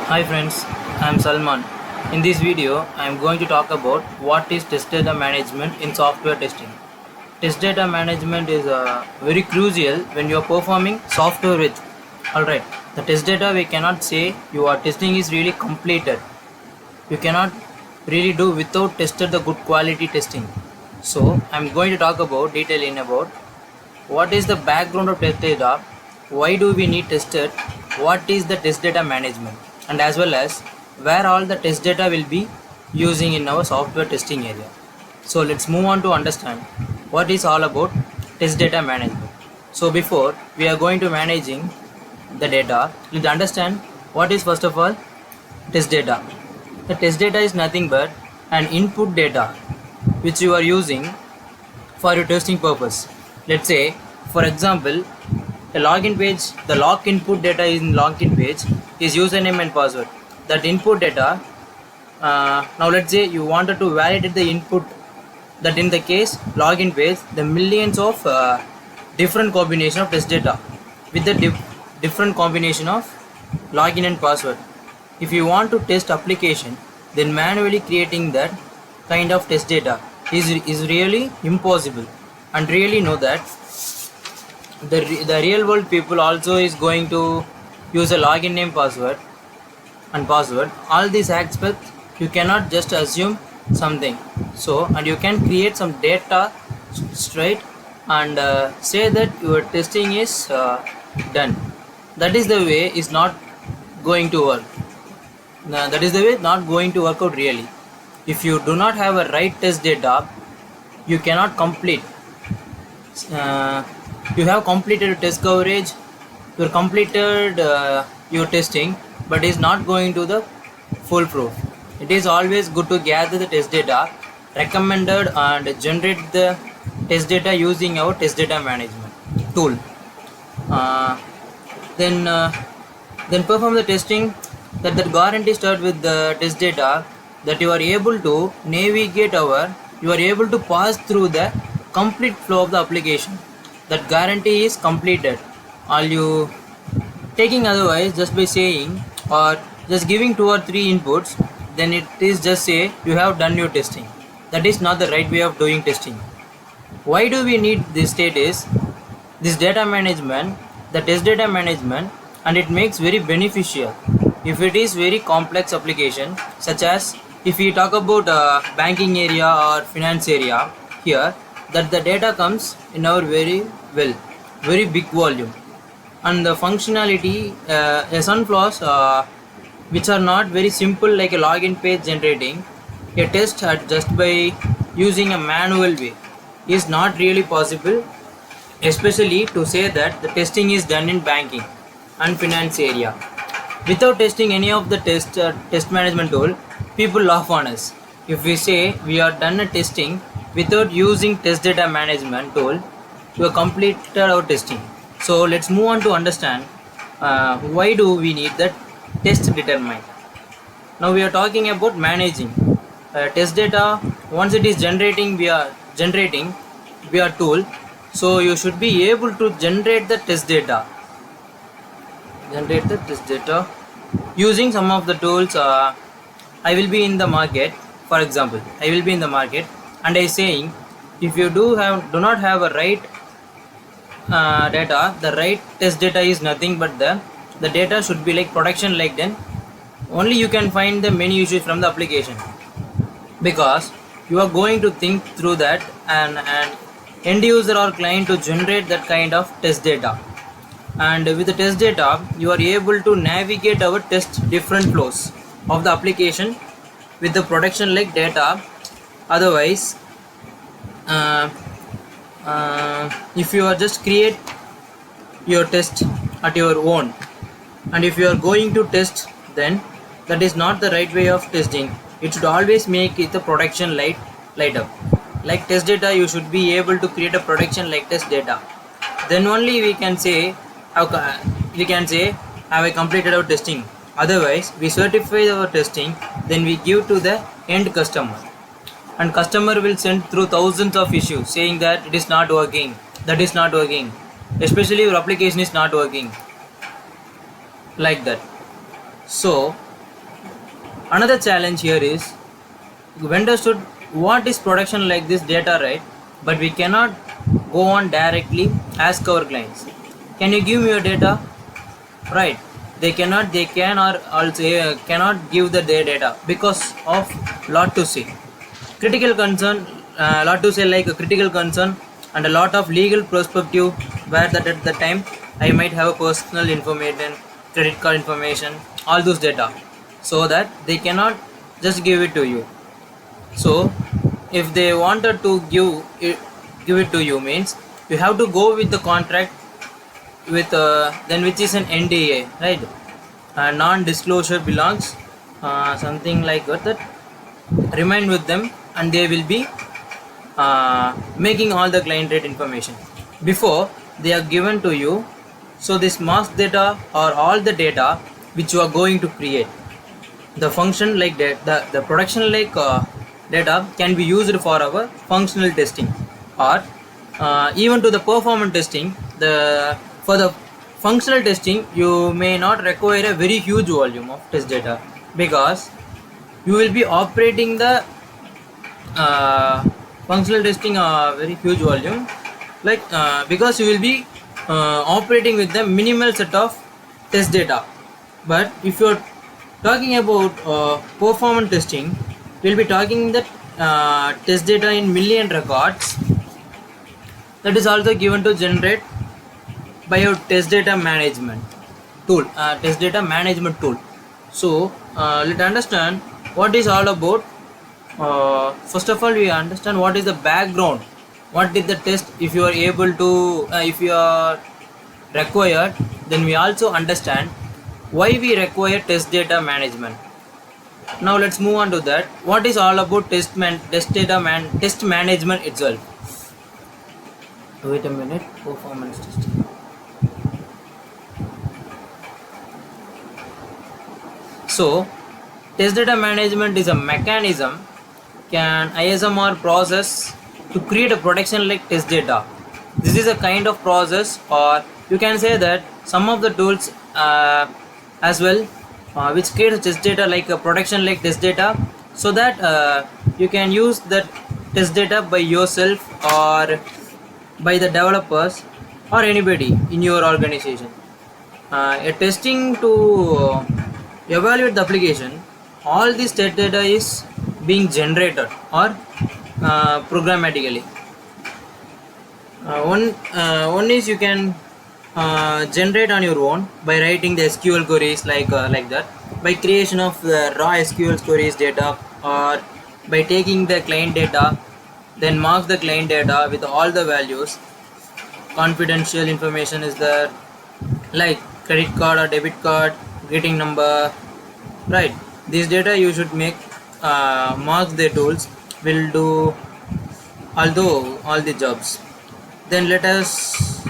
Hi friends, I am Salman. In this video, I am going to talk about what is test data management in software testing. Test data management is very crucial when you are performing software with. Alright, the test data we cannot say your testing is really completed. You cannot really do without tested the good quality testing. So I am going to talk about detailing about what is the background of test data, why do we need tested, what is the test data management, and as well as where all the test data will be using in our software testing area. So let's move on to understand what is all about test data management. So before we are going to managing the data, let's understand what is first of all test data. The test data is nothing but an input data which you are using for your testing purpose. Let's say, for example, a login page, the log input data in login page is username and password. That input data, now let's say you wanted to validate the input, that in the case login page, the millions of different combination of test data with the different combination of login and password. If you want to test application, then manually creating that kind of test data is really impossible, and really know that the real world people also is going to use a login name password. All these aspects you cannot just assume something. So, and you can create some data straight and say that your testing is done. That is the way is not going to work. That is the way not going to work out really. If you do not have a right test data, you cannot complete. You have completed test coverage, you have completed your testing, but is not going to the foolproof. It is always good to gather the test data, recommended and generate the test data using our test data management tool. Uh, then perform the testing that guarantee start with the test data that you are able to navigate over, you are able to pass through the complete flow of the application. That guarantee is completed. Are you taking otherwise just by saying or just giving 2 or 3 inputs, then it is just say you have done your testing. That is not the right way of doing testing. Why do we need this state is this data management, the test data management, and it makes very beneficial if it is very complex application, such as if we talk about banking area or finance area here, that the data comes in our very big volume, and the functionality some flaws which are not very simple, like a login page generating a test at just by using a manual way is not really possible, especially to say that the testing is done in banking and finance area without testing any of the test management tool. People laugh on us if we say we are done a testing without using test data management tool to completed our testing. So let's move on to understand why do we need that test determine. Now we are talking about managing test data. Once it is generating via tool, so you should be able to generate the test data using some of the tools. I will be in the market, for example, I will be in the market and I saying, if you do not have a right data, the right test data is nothing but the data should be like production, like then only you can find the many issues from the application, because you are going to think through that and end user or client to generate that kind of test data. And with the test data you are able to navigate our test different flows of the application with the production like data. Otherwise if you are just create your test at your own, and if you are going to test, then that is not the right way of testing. It should always make it the production light up. Like test data, you should be able to create a production like test data, then only we can say have I completed our testing. Otherwise we certify our testing, then we give to the end customer, and customer will send through thousands of issues saying that it is not working, that is not working, especially your application is not working, like that. So Another challenge here is vendor should what is production like this data, right? But we cannot go on directly ask our clients, can you give me your data, right? They cannot, they can or also cannot give the their data because of lot to say critical concern, lot to say like a critical concern and a lot of legal perspective where that at the time I might have personal information, credit card information, all those data, so that they cannot just give it to you. So if they wanted to give it to you means you have to go with the contract with then which is an NDA, right? Non-disclosure belongs, something like that remain with them, and they will be making all the client rate information before they are given to you. So this mask data or all the data which you are going to create, the function like that, the production like data can be used for our functional testing or even to the performance testing. The for the functional testing you may not require a very huge volume of test data because you will be operating the functional testing very huge volume, like because you will be operating with the minimal set of test data. But if you're talking about performance testing, we'll be talking that test data in million records that is also given to generate by your test data management tool, So let's understand what is all about. First of all, we understand what is the background, what did the test, if you are able to if you are required, then we also understand why we require test data management. Now let's move on to that, what is all about test management itself. Wait a minute, performance testing. So test data management is a mechanism, can ISM or process to create a production like test data. This is a kind of process, or you can say that some of the tools as well which creates test data like a production like test data, so that you can use that test data by yourself or by the developers or anybody in your organization. A testing to evaluate the application, all this test data is being generated or programmatically. One is you can generate on your own by writing the SQL queries like that, by creation of the raw SQL queries data, or by taking the client data, then mark the client data with all the values. Confidential information is there, like credit card or debit card, greeting number, right? This data you should make mark the tools will do although all the jobs. Then let us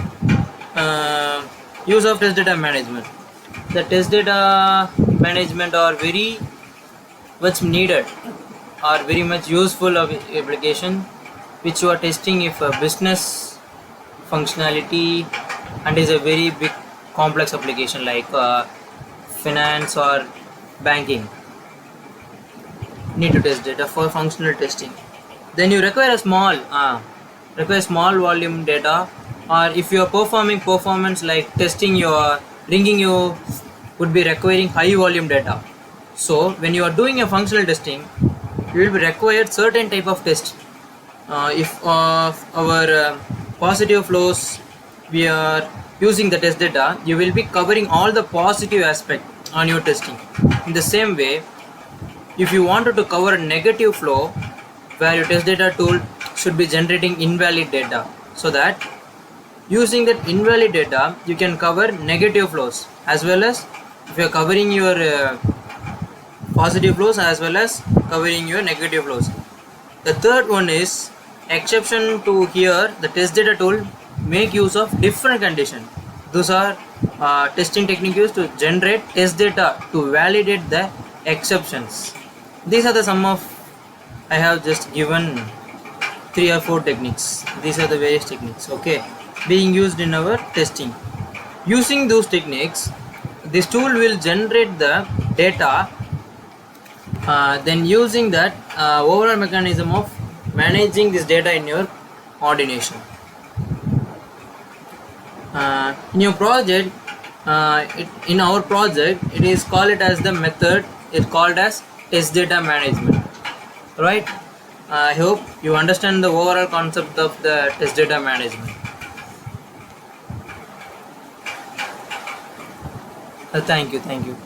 use of test data management. The test data management are very much needed or very much useful of application which you are testing if a business functionality and is a very big complex application like finance or banking, need to test data for functional testing. Then you require a small volume data, or if you are performing performance like testing, your ringing, you would be requiring high volume data. So when you are doing a functional testing, you will be required certain type of test. If our positive flows we are using the test data, you will be covering all the positive aspect on your testing. In the same way, if you wanted to cover a negative flow, where your test data tool should be generating invalid data, so that using that invalid data you can cover negative flows, as well as if you are covering your positive flows as well as covering your negative flows. The third one is exception to here. The test data tool make use of different condition. Those are testing techniques used to generate test data to validate the exceptions. These are the some of, I have just given 3 or 4 techniques. These are the various techniques, okay, being used in our testing. Using those techniques, this tool will generate the data then using that overall mechanism of managing this data in your ordination. In your project, in our project, it is called it as the method. It's called as test data management, right? I hope you understand the overall concept of the test data management. Thank you.